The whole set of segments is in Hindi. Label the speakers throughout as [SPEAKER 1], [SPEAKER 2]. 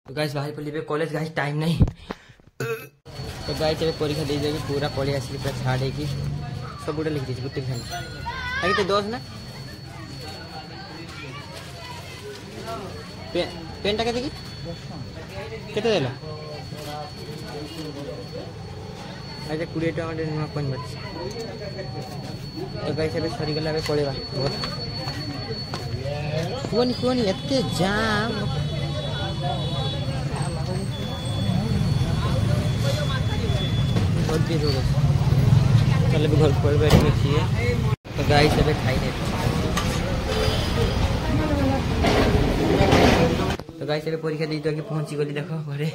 [SPEAKER 1] तो गाइस बाहर पड़े कॉलेज गाइस टाइम नहीं तो गाइस ए परीक्षा दे देबी पूरा पढ़ी आसली पूरा छाड़े की सब गोटे लिखि देछि गुटे खाली आगे तो 10 ना पेन टा केते की केते देला आज 20 टका नुआ कोन बच तो गाइस ए सरी गला बे पळेबा कोनी एते जाम बहुत भी दूर चल भी घर पर बैठ में चाहिए तो गाइस अबे खाई दे तो गाइस अबे परीक्षा दी तो कि पहुंची गली देखो घरे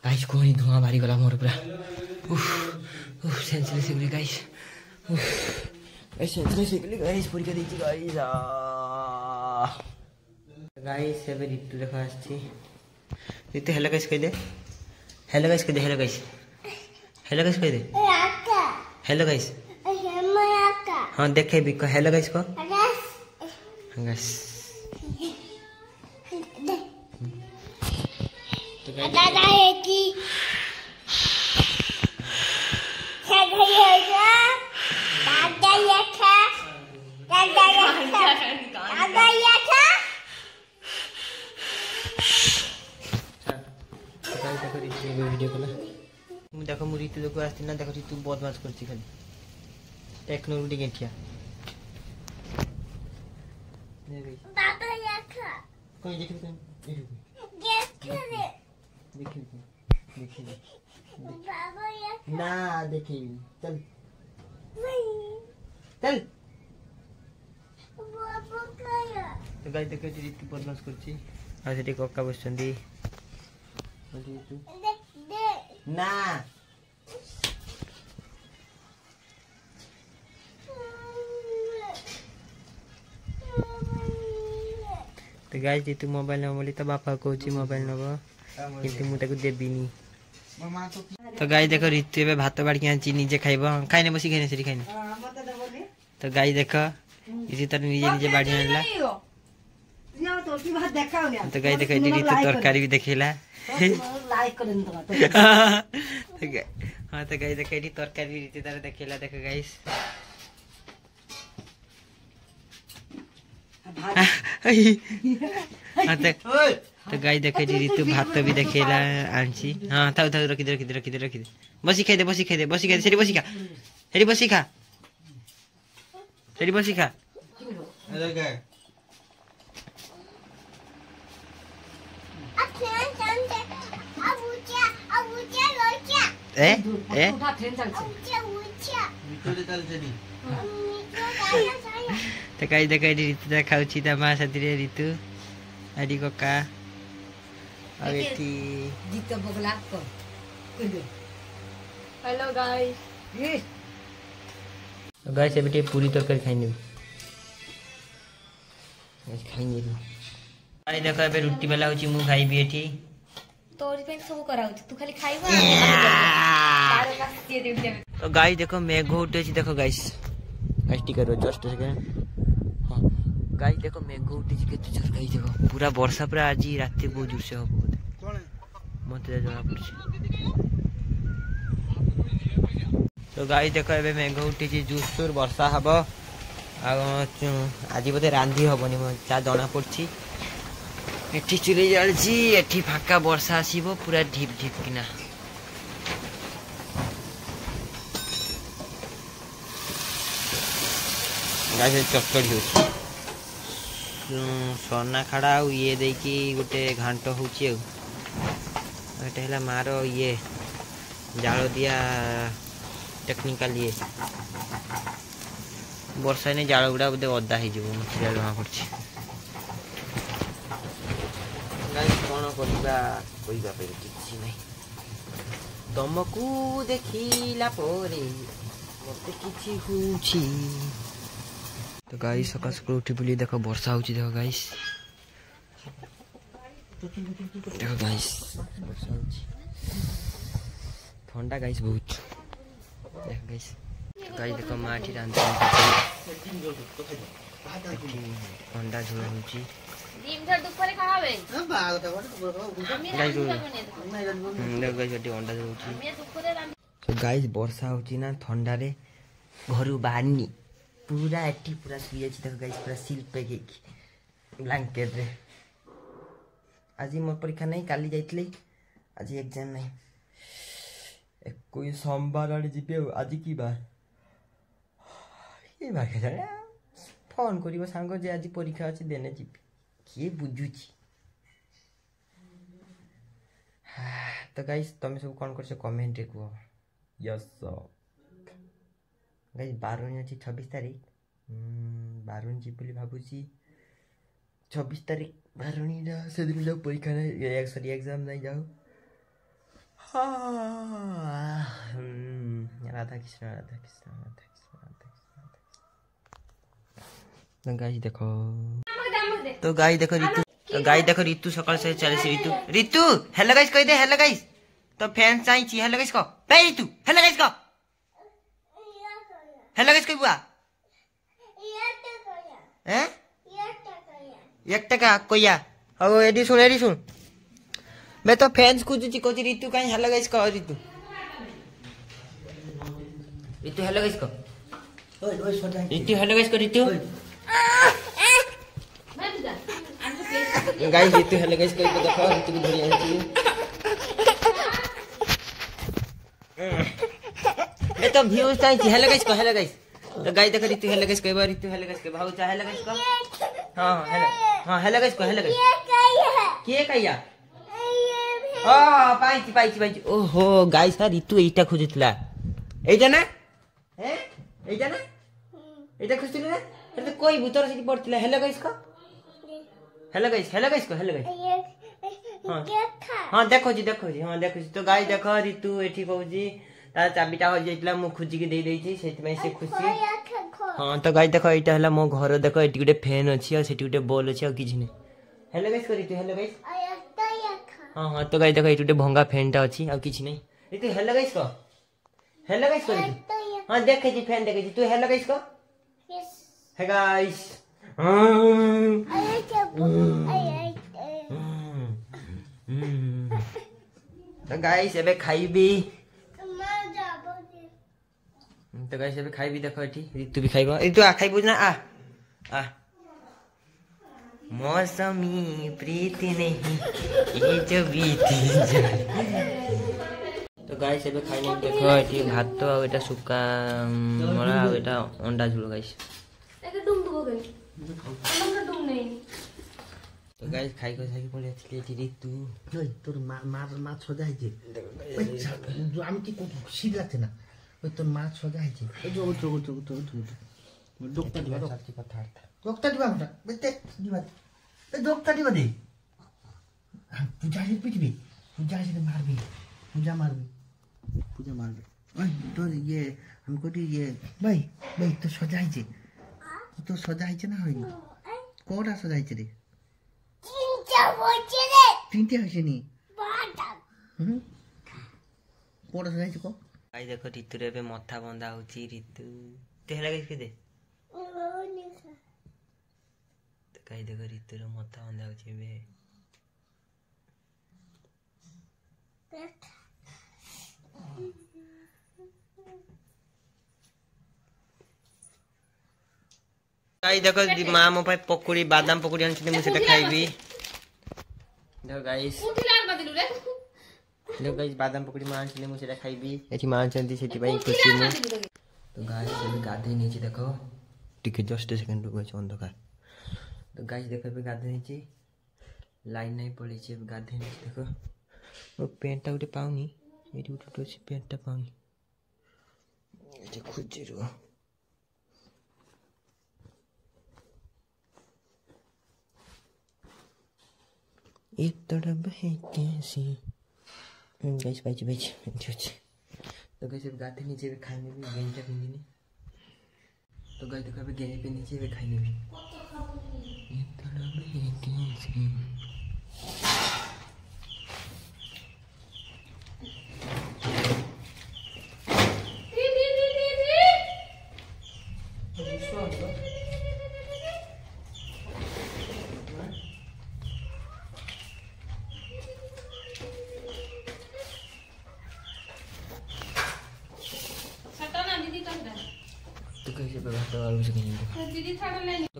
[SPEAKER 1] गाइस कोनी धुआं भारी गला मोर पूरा उफ सेंसलेस हो गई गाइस सेंसलेस हो गई गाइस परीक्षा दी थी गाइस अबे ऋतु देखो आछी ऋतु हेलो गाइस कह दे हेलो गाइस कह दे हेलो गाइस हेलो गाइस कह दे हेलो गाइस हाँ देखे भी को हेलो गाइस को गाइस तो दादा है कि दादा ये खा वीडियो कला देखो मु ऋतु देखो आस्ती ना देखो ऋतु बदमाश करछि खाली टेक्नोलॉजी गेठिया ने गई बाबा या खा कोई देख देखिए बाबा या ना देखी चल चल बाबा काया तो गाइस देखो ऋतु बदमाश करछि आ सेठी कक्का बसछंदी ऋतु ना तो गाइस जीतू मोबाइल न बोली तो बापा कहूँ मोबाइल नब कि मुझे देवीनी तो गाइस देखो ऋतु ए भात बाड़की आनी निजे खाइब खाइने बसी खाइने से खाइने तो गाइस देख इसी तरह निजे निजे बाड़ी आनला तो गाइस देखो ऋतु तरकारी भी देखेला हाँ तो गाइस देखो तरकारी ऋतु तार देखेला देखो गाइस तो गाइस देखो ऋतु भात भी देखेला आंची हाँ था रखी दे बसी खाई दे सेठी बसी खा ए ए तो गाइस देखो ऋतु खाउछि त मा साथी रे ऋतु आडी कक्का आ एठी जीतो बगला को हेलो गाइस तो गाइस एबे पूरी तरकारी खाइने गाइस खाइने गाइस देखो एबे रोटी बेला होछि मु खाइबी एठी तोरी पे सब करा होछि तू खाली खाइबा तो गाइस देखो मेघ उठे छी देखो गाइस टिकर जस्ट सेकंड हां गाइस देखो मेघ उठे छी केते जोर गाइस देखो पूरा वर्षा पूरा आज रात बहुत जोर से हो मते जरा पड़छ तो गाइस देखो एबे मेघ उठे छी जोर वर्षा हबो आज बोधे रांधी हबनी चा जना पड़छि एठी चुली जालछि एठी फाका वर्षा आसीबो पूरा ढिप ढिप किना गाइस चक्कर हो सोना खड़ा ये देखी गोटे घांट होची एटा हला मारो ये जाल दिया टेक्निकल ये वर्षा ने जाल गुडा बोधे अदा हो जब मछली जमा पड़छि गाइस कोन करबा कोइबा पे किछि नै तुमको देखिला पोरे मते किछि होछि तो गाइस सकाळ सकाळ उठी बुली देखो वर्षा होची देखो गाइस वर्षा होची ठंडा गाइस बहुत देखो गाइस तो गाइस देखो माटी रांध ठंडा झोल होची
[SPEAKER 2] ডিমটা দুপুরে খাওয়াবে
[SPEAKER 1] गाइस वर्षा होची ना ठंडारे घरु बाहरनी पूरा एटी पूरा सुई अछि देखो गाइस पूरा सिल पे के ब्लैंकेट रे आज मोर परीक्षा नहीं काली जाइतले आज एग्जाम नहीं कोई सोमवार आड़े जिबे आज की बार ये बार के फोन करिवो सांग जे आज परीक्षा अछि देने जिबे किए बुझुची तो गाइस तुम सब कौन कर कमेंट रे कहो यस गाइस 12 अछि 26 तारीख 12 जी बोली भाबुची 26 तारीख 12 रा से दिन लोग परीक्षा नहीं सॉरी एग्जाम नहीं जाओ राधा कृष्ण राधा कृष्ण राधा कृष्ण राधा कृष्ण तो गाइस देखो रितु सकाल से चले से रितु हेलो गाइस कह दे हेलो गाइस तो फैन चाहिए हेलो गाइस को बे रितु हेलो गाइस को हेलो गाइस कोई बुआ हैं 1 टका कोया ओ एडी सुन मैं तो फैंस कुछ कोची रितु काई हेलो गाइस को रितु हेलो गाइस को रितु हेलो गाइस को Ritu guys Ritu hello guys कोई देखो रितु की धरी आछी मैं तो व्यूज चाहिए हेलो गाइस को हेलो गाइस तो गाइस देखो रितु हेलो गाइस कहबा रितु हेलो गाइस के भाऊ चाहे हेलो गाइस को हां हेलो गाइस को हेलो गाइस के कहिया पाइची ओहो गाइस रितु एटा खोजतला एटा ना हैं एटा ना एटा खोजतला ना तो कोई भूतर से पड़तला हेलो गाइस को हेलो गाइस को हेलो गाइस हां देखो जी हां देखो जी तो गाइस देखो रितु एठी कहू जी ता चाबीटा हो जाइतला मु खुजी के दे देई छी सेति में से खुशी हां तो गाइस देखो एटा हला मो घर देखो एटी गुटे फैन अछि और सेटी गुटे बॉल अछि और किछ नै हेलो गाइस करी तू हेलो गाइस हां तो गाइस देखो एटी गुटे भंगा फैनटा अछि और किछ नै रितु हेलो गाइस करी हां देखे जी फैन देखे जी तू हेलो गाइस को यस हे गाइस तो गाइस एबे खाइबी तो गाइस एबे खाइबी देखो एठी रितु भी खाइबो रितु आ खाइबो ना आ मौसमी प्रीति नहीं ये जो बीती जाए तो गाइस एबे खाइने देखो एठी भात आ एटा सुक्का मला आ एटा अंडा झोल गाइस एके डुम दुबो गई हमरा डुम नहीं तो गाइस खाइ को साकी पले एठी एठी रितु नय तोर मा छोजा है जे जो हम की को सीधा थे ना ওই তোর মা সোজা হইছে এই যে ডক্টর দিবা ডক্টর দিবা আমরা বেতে দিবা এই ডক্টর দিবা দে পূজা হে পিটবি পূজা হে মারবি পূজা মারবি ওই তোর ये हमको तो ये भाई तो সোজা হইছে তো সোজা হইছে না হয়নি কোটা সোজা হইছে রে তিনটা হইছে নি কোটা সোজা হইছে কো गाइस देखो रितु रे मथा बंधा होची रितु ते हेला गाइस के दे तो गाइस देखो रितु रे मथा बंधा होची बे गाइस देखो मां मो पाई पकोड़ी बादाम पकोड़ी आनछि मु सेटा खाइबी देखो गाइस देखो गाइस बादाम पकोड़ी मां आनछि मु सेटा खाइबी एठी मां आनछि सेठी भाई खुशी मु तो गाइस से गाधे नीचे देखो टिके जस्ट सेकंड रुको छ अंधकार तो गाइस देखो बे गाधे नीचे लाइन नहीं पड़ी छ गाधे नीचे देखो ओ पेंटा उठे पाउनी एठी उठे तो से पेंटा पाउनी एठी खुजी रो एक तरफ है कैसी गाइस बाइच तो गाइस गाते नीचे भी खाने भी गेंजा पिंदी तो गाइस देखो गेंजे पे नीचे भी खाने भी ये तरफ है कैसी तो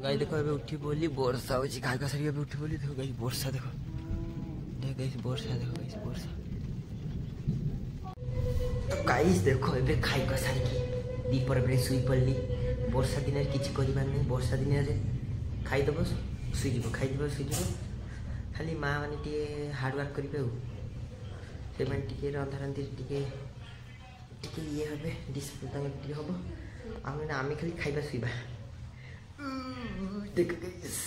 [SPEAKER 1] गाइस देखो अबे उठी बोली वर्षा होची खाइका सरी अबे उठी बोली देखो गाइस वर्षा देखो गाइस वर्षा देखो गाइस वर्षा। तो गाइस देखो अबे खाइका सरी की दीपर बेले सुई पड़ली वर्षा दिन रे किछि करि मान नै वर्षा दिन रे खाइ दबो सुई जीवो खाइ दबो सुई जीवो खाली मां माने टिके हार्ड वर्क करि पेउ से माने टिके रंधा रंधी टिके टिके ये हबे डिस्प्ले तांगे टिके हबो आमे ना आमे खाली खाइबा सुइबा देखो गाइस।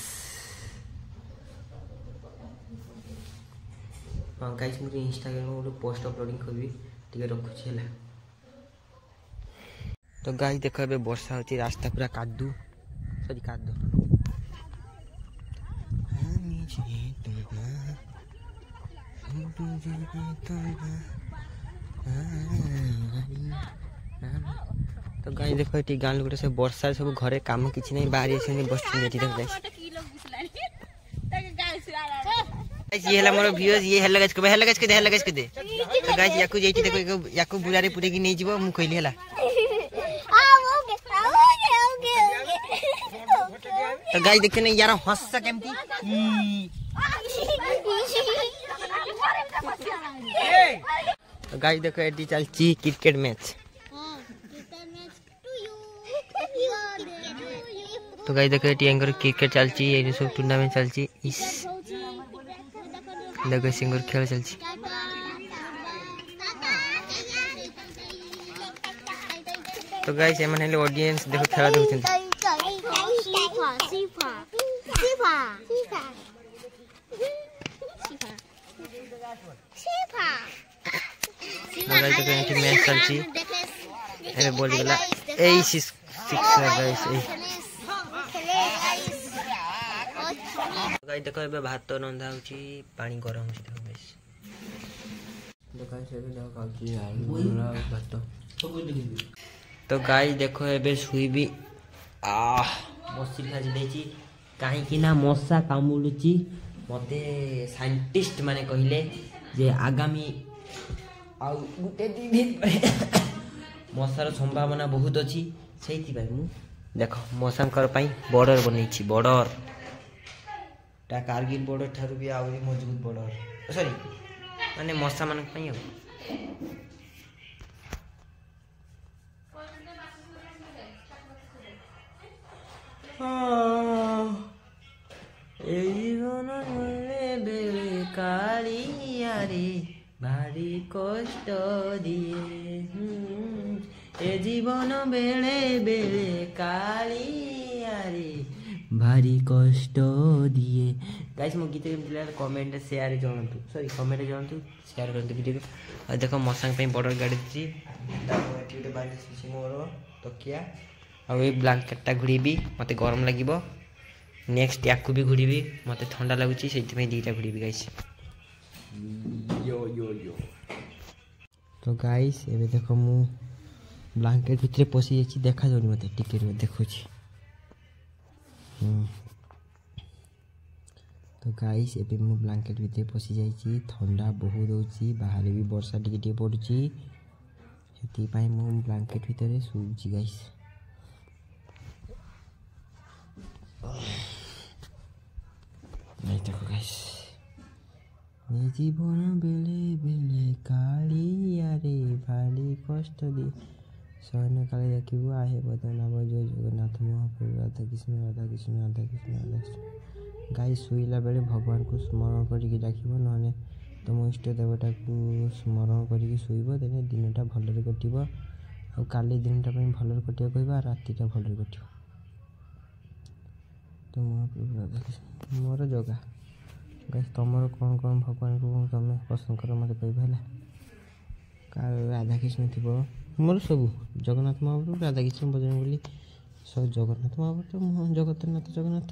[SPEAKER 1] हां गाइस मुझे इंस्टाग्राम में पोस्ट अपलोडिंग करबी टिके रखु छेला। तो गाइस देखो अबे वर्षा होची रास्ता पूरा कादू सॉरी कादू तो गाइस देखो ये गाँ लोग सब वर्षा सब घरे काम किछि नहीं बाहर से बस देखो गाइस ये हला मोर व्यूअर्स ये हला गाइस के दे तो गाइस याकू जेति देखो याकू बुलारे पुरे की नहीं जीवो मु कहली हला। तो गाइस देखते नहीं यार हंससा केमती तो गाइस देखो एटी चलची क्रिकेट मैच। तो गाइस देखो एटी एंगर क्रिकेट चलची ये सब टूर्नामेंट चलची इस देखो सिंगर खेल चलची। तो गाइस एमन हेले ऑडियंस देखो खेला देखुछन गाइस देखो एटी मैच चलची अरे बोल गला ए सिक्स गाइस ए गाइस देखो एबे भात रंधा होची पानी गरम होची देखो गाइस दुकान से भी देखो काची आलू भात। तो गाइस देखो एबे सुईबी बसी खाजी देची काहे कि ना मशा कामुडुची मते साइंटिस्ट माने कहिले जे आगामी आ गुटे दिन मशार संभावना बहुत अच्छी से देखो मशांकर बॉर्डर बनई बॉर्डर टा कारगिल बॉर्डर ठारू भी आउरी मजबूत बॉर्डर सॉरी माने मशा मान बेले कालिया रे भारी कष्ट दिए ए जीवन बेले बेले कालिया रे भारी कष्ट दिए। गाइस मो गीत कमेंट शेयर जानतु सॉरी कमेंट जानतु शेयर करतु वीडियो को। देखो मशांग पे बॉर्डर गाड़ी दी गोटे बांधी मोर तकिया आ ब्लांकेटा घुड़ीबी मते गरम लगिबो नेक्स्ट याकू भी घुड़ीबी मते ठंडा लगुची सेति में दीटा घुड़ीबी गाइस यो यो यो। तो गाइस एबे देखो मु ब्लांकेट भितरे पसी जाची देखा जाउनी मते टिके रे देखुची। तो गाइस एबे मु ब्लांकेट भितरे पसी जाईची ठंडा बहुत होची बाहर भी वर्षा टिके टिके पडुची सेति पई मु ब्लांकेट भितरे सुउची गाइस। नहीं देखो गाइस ए जीवन बेले बेले कालिया रे भारी कष्ट दे सहन काले देखिबो आहे बदनाम जय जगन्नाथ महाप्रभु राधा कृष्ण राधा कृष्ण राधा कृष्ण राधा कृष्ण। गाइस सोइला बेले भगवान को स्मरण करिके डाकिबो नने तुम इष्ट देवता को स्मरण करिके सोइबो देने दिनटा भलरे कटिबो आ काली दिनटा पई भलरे कटिबो कहबा रातिटा भलरे कटिबो। तो महाप्रभु राधा कृष्ण मोर जगह गाइस तुमर कौन कौन भगवान को तुम पसंद कर मत कहबा का राधा कृष्ण थी मोर सब जगन्नाथ महाप्रभु राधा कृष्ण बजरंग बली सब जगन्नाथ महाप्रभु जगतनाथ जगन्नाथ।